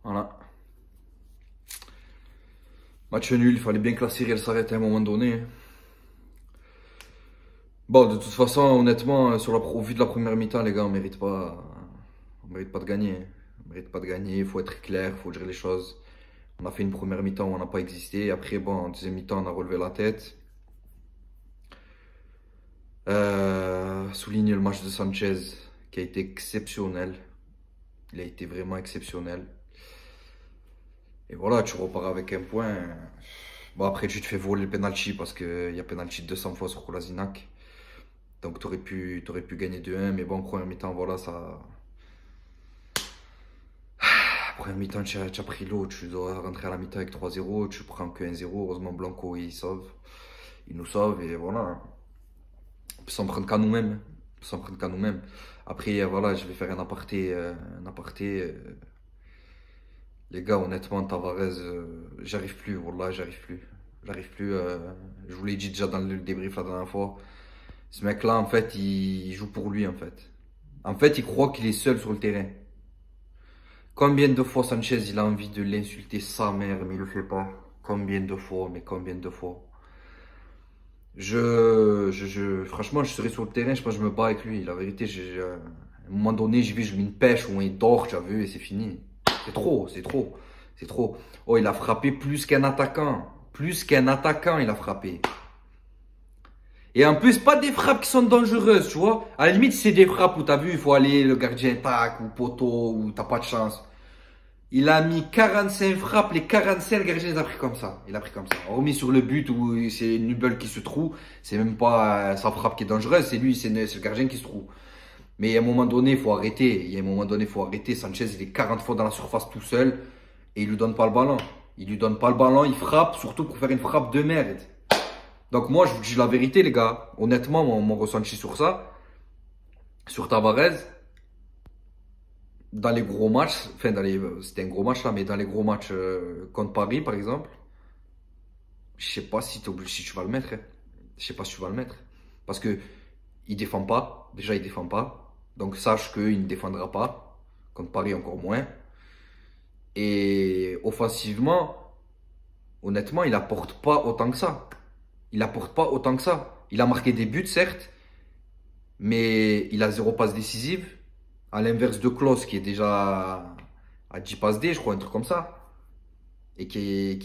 Voilà. Match nul, il fallait bien que la série elle s'arrête à un moment donné. Bon, de toute façon, honnêtement, au vu de la première mi-temps, les gars, on mérite pas de gagner. On mérite pas de gagner, il faut être clair, il faut dire les choses. On a fait une première mi-temps où on n'a pas existé. Après, bon, en deuxième mi-temps, on a relevé la tête. Souligne le match de Sanchez, qui a été exceptionnel. Il a été vraiment exceptionnel. Et voilà, tu repars avec un point. Bon, après, tu te fais voler le penalty parce qu'il y a penalty de 200 fois sur Kolasinac. Donc, t'aurais pu gagner 2-1. Mais bon, première mi-temps, voilà, ça. Première mi-temps, tu as pris l'eau. Tu dois rentrer à la mi-temps avec 3-0. Tu prends que 1-0. Heureusement, Blanco, il sauve. Il nous sauve. Et voilà. On peut s'en prendre qu'à nous-mêmes. On peut s'en prendre qu'à nous-mêmes. Après, voilà, je vais faire un aparté. Les gars, honnêtement, Tavares, j'arrive plus. Wallah, j'arrive plus. J'arrive plus. Je vous l'ai dit déjà dans le débrief la dernière fois. Ce mec-là, en fait, il joue pour lui, en fait. En fait, il croit qu'il est seul sur le terrain. Combien de fois Sanchez, il a envie de l'insulter sa mère, mais il le fait pas. Combien de fois, mais combien de fois. Franchement, je serais sur le terrain, je pense que je me bats avec lui. La vérité, à un moment donné, je mets une pêche ou un dort, tu as vu, et c'est fini. C'est trop, c'est trop, c'est trop. Oh, il a frappé plus qu'un attaquant. Plus qu'un attaquant, il a frappé. Et en plus, pas des frappes qui sont dangereuses, tu vois. À la limite, c'est des frappes où t'as vu, il faut aller, le gardien tac, ou poteau, ou t'as pas de chance. Il a mis 45 frappes, les 45, le gardien les a pris comme ça. Il a pris comme ça. Remis sur le but où c'est Nubel qui se trouve, c'est même pas sa frappe qui est dangereuse, c'est lui, c'est le gardien qui se trouve. Mais à un moment donné, il faut arrêter. Il y a un moment donné, il faut arrêter. Sanchez, il est 40 fois dans la surface tout seul et il lui donne pas le ballon. Il lui donne pas le ballon, il frappe, surtout pour faire une frappe de merde. Donc moi, je vous dis la vérité, les gars. Honnêtement, mon ressenti sur ça, sur Tavares, dans les gros matchs, enfin, c'était un gros match là, mais dans les gros matchs contre Paris, par exemple, je sais pas si tu vas le mettre. Hein. Je sais pas si tu vas le mettre. Parce que il défend pas. Déjà, il défend pas. Donc, sache qu'il ne défendra pas. Contre Paris, encore moins. Et offensivement, honnêtement, il apporte pas autant que ça. Il apporte pas autant que ça. Il a marqué des buts, certes. Mais il a 0 passe décisive. À l'inverse de Klose, qui est déjà à 10 passes D, je crois, un truc comme ça. Et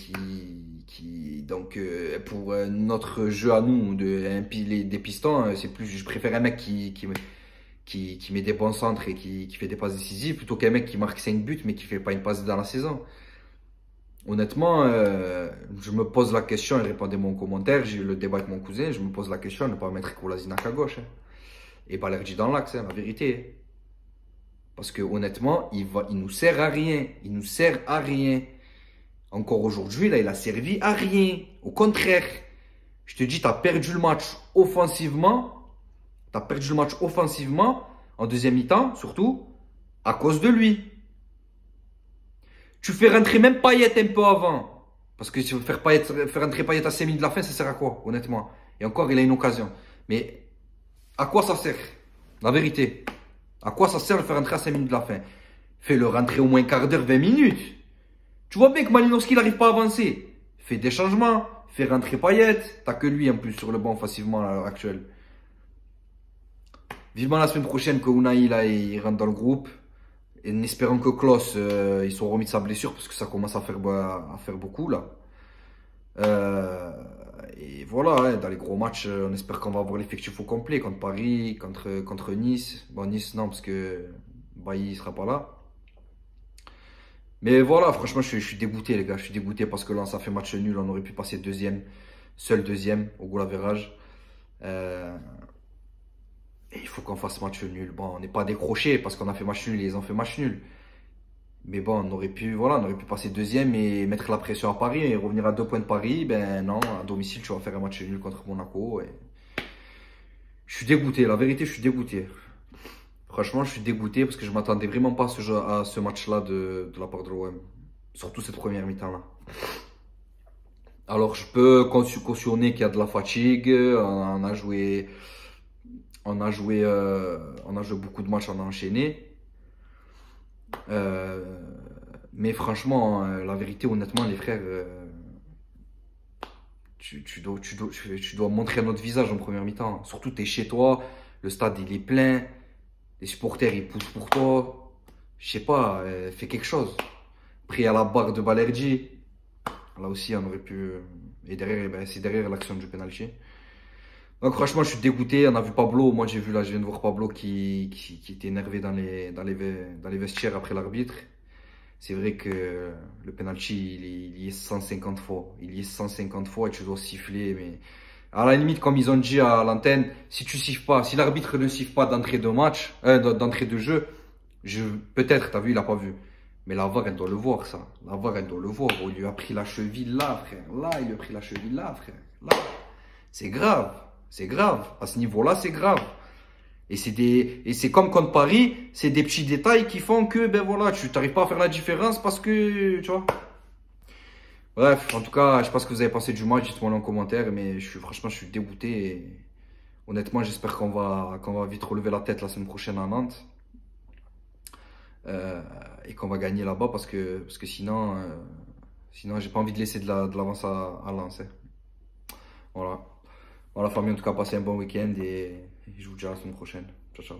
donc, pour notre jeu à nous, des pistons, c'est plus, je préfère un mec qui met des bons centres et qui fait des passes décisives plutôt qu'un mec qui marque 5 buts mais qui fait pas une passe dans la saison. Honnêtement, je me pose la question et répondez-moi en commentaire. J'ai eu le débat avec mon cousin. Je me pose la question de ne pas mettre Kolasinac à gauche. Hein, et Balerdi dans l'axe, hein, la vérité. Parce que honnêtement, il nous sert à rien. Il nous sert à rien. Encore aujourd'hui, là, il a servi à rien. Au contraire, je te dis, tu as perdu le match offensivement. Tu as perdu le match offensivement, en deuxième mi-temps, surtout, à cause de lui. Tu fais rentrer même Payet un peu avant. Parce que si tu veux faire rentrer Payet à 5 minutes de la fin, ça sert à quoi, honnêtement? Et encore, il a une occasion. Mais à quoi ça sert? La vérité. À quoi ça sert de faire rentrer à 5 minutes de la fin? Fais-le rentrer au moins quart d'heure, 20 minutes. Tu vois bien que Malinowski n'arrive pas à avancer. Fais des changements. Fais rentrer Payet. T'as que lui en plus sur le banc offensivement à l'heure actuelle. Vivement la semaine prochaine que Unai là, il rentre dans le groupe. Et en espérant que Klose il soit remis de sa blessure parce que ça commence à faire beaucoup là. Et voilà, hein, dans les gros matchs, on espère qu'on va avoir l'effectif au complet contre Paris, contre Nice. Bon, Nice non parce que Bailly ne sera pas là. Mais voilà, franchement, je suis dégoûté, les gars. Je suis dégoûté parce que là, ça fait match nul. On aurait pu passer deuxième, seul deuxième au goal average. Et il faut qu'on fasse match nul. Bon, on n'est pas décroché parce qu'on a fait match nul et ils ont fait match nul. Mais bon, on aurait pu passer deuxième et mettre la pression à Paris et revenir à 2 points de Paris. Ben non, à domicile, tu vas faire un match nul contre Monaco. Et... Je suis dégoûté, la vérité, je suis dégoûté. Franchement, je suis dégoûté parce que je m'attendais vraiment pas à ce match-là de la part de l'OM. Surtout cette première mi-temps-là. Alors, je peux cautionner qu'il y a de la fatigue. On a joué beaucoup de matchs, on a enchaîné. Mais franchement, la vérité, honnêtement, les frères, tu dois montrer un autre visage en première mi-temps. Surtout, tu es chez toi, le stade il est plein, les supporters ils poussent pour toi. Je sais pas, fais quelque chose. Après, à la barre de Balerdi, là aussi, on aurait pu. Et derrière, ben, c'est derrière l'action du penalty. Donc, franchement, je suis dégoûté. On a vu Pablo. Moi, j'ai vu là, je viens de voir Pablo qui était énervé dans les vestiaires après l'arbitre. C'est vrai que le penalty, il y est 150 fois. Il y est 150 fois et tu dois siffler. Mais à la limite, comme ils ont dit à l'antenne, si tu siffles pas, si l'arbitre ne siffle pas d'entrée de match, d'entrée de jeu, peut-être, t'as vu, il a pas vu. Mais la VAR, elle doit le voir, ça. La VAR, elle doit le voir. On lui a pris la cheville là, frère. Là, il lui a pris la cheville là, frère. Là. C'est grave. C'est grave. À ce niveau-là, c'est grave. Et c'est comme contre Paris, c'est des petits détails qui font que, ben voilà, tu n'arrives pas à faire la différence parce que, tu vois. Bref, en tout cas, je sais pas ce que vous avez pensé du match, dites-moi en commentaire, mais franchement, je suis dégoûté. Et honnêtement, j'espère qu'on va vite relever la tête la semaine prochaine à Nantes. Et qu'on va gagner là-bas parce que sinon j'ai pas envie de laisser de l'avance à Lens. Hein. Voilà. Voilà, famille, en tout cas, passez un bon week-end et je vous dis à la semaine prochaine. Ciao, ciao.